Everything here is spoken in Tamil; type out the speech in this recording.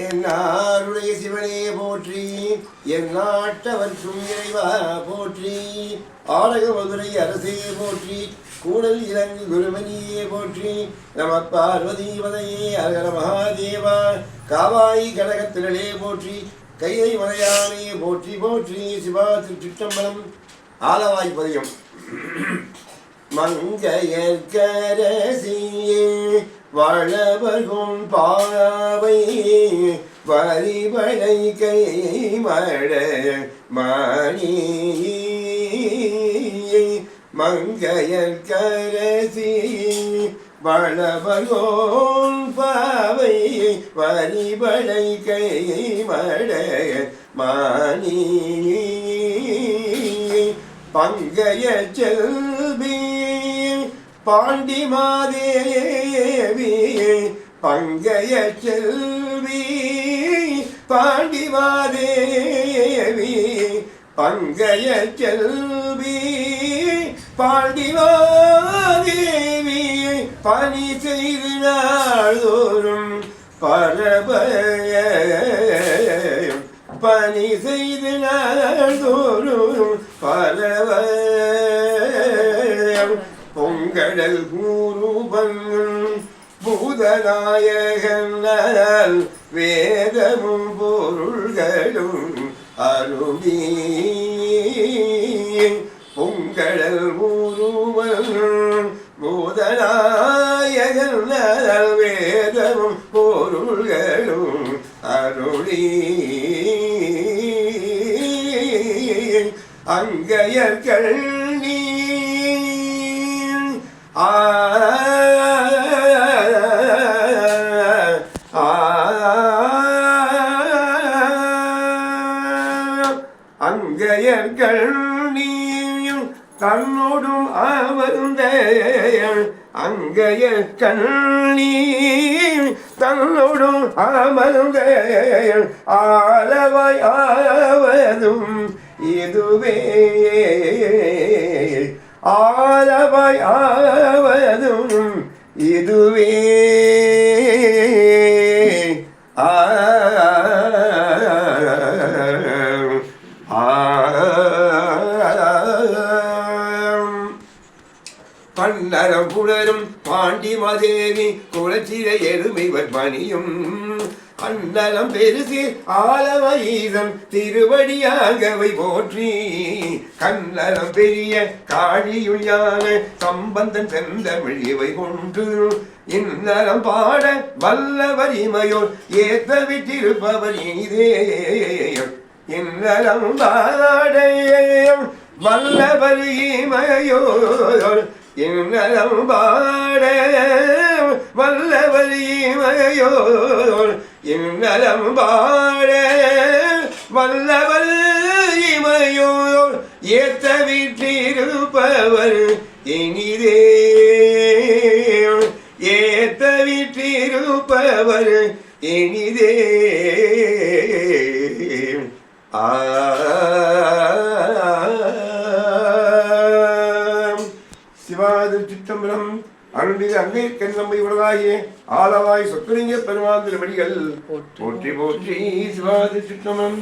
என்னாருடைய சிவனே போற்றி, என் நாட்டவர்க்கும் இறைவா போற்றி, ஆடக மதுரை அரசே போற்றி, கூடல் இறங்கு குருமணியே போற்றி, நம பார்வதி வதையே அகர மகாதேவா, காவாய் கடகத்திரளே போற்றி, கையை மலையானே போற்றி போற்றி. சிவா திருச்சிற்றம்பலம். ஆலவாய் பதியம். மங்கையர்க்கரசியே வளவர்கும் பாவை வரிவளை கை மட மணி, மங்கையர்க்கரசி வளவர்கும் பாவை வரிவளை கை மட மணி, பங்கைய செல்வி பாண்டி மாதேவி, பங்கைய செல்வி பாண்டி மாதேவி, பங்கைய செல்வி பாண்டி மாதேவி, பணி செய்து நாள்தோறும் பரபய, பணி செய்து நாள்தோறும் பரவ, பொங்கடல் கூறுபன் பூதநாயகனால் வேதமும் பொருள்களும் அருளி, பொங்கடல் கூறுபன் பூதநாயகனால் வேதமும் பொருள்களும் அருளி, அங்கையர்கள் நீ அங்கையர்கள் நீயும் தன்னோடும் அமர்ந்த, அங்கையர்கள் நீ தன்னோடும் அமர்ந்த, ஆளவாய் ஆவதும் இதுவே, ஆளவாய் ஆவதும் இதுவே, பன்னரம் புலரும் பாண்டி மாதேவி குலச்சிறை எருமைவர் பணியும், அன்னலம் பெருசு ஆலவஈசம் திருவடியாகவை போற்றி, கண்ணலம் பெரிய காழியுள்ளான சம்பந்தன் செந்தமிழ் இவை கொண்டு, இன்னலம் பாட வல்லவர் இமையோர் ஏற்ற விட்டிருப்பவர் இனிதே, இன்னலம் பாட வல்லவர் இமையோர், இன்னலம் பாட வல்லவர் இமையோர், இன்னலம் பாட வல்லவர் இமையோர் ஏத்த வீற்றிருப்பவர் இனிதே, ஏத்த வீற்றிருப்பவர் இனிதே. சிவாதி சிற்றம்பலம். அருள்மிகு அங்கையர்க்கன் நம்பை உலகாயே ஆலவாய் சொக்கலிங்க பெருமாள் திருவடிகள் போற்றி போற்றி. சிவாதி சிற்றம்பலம்.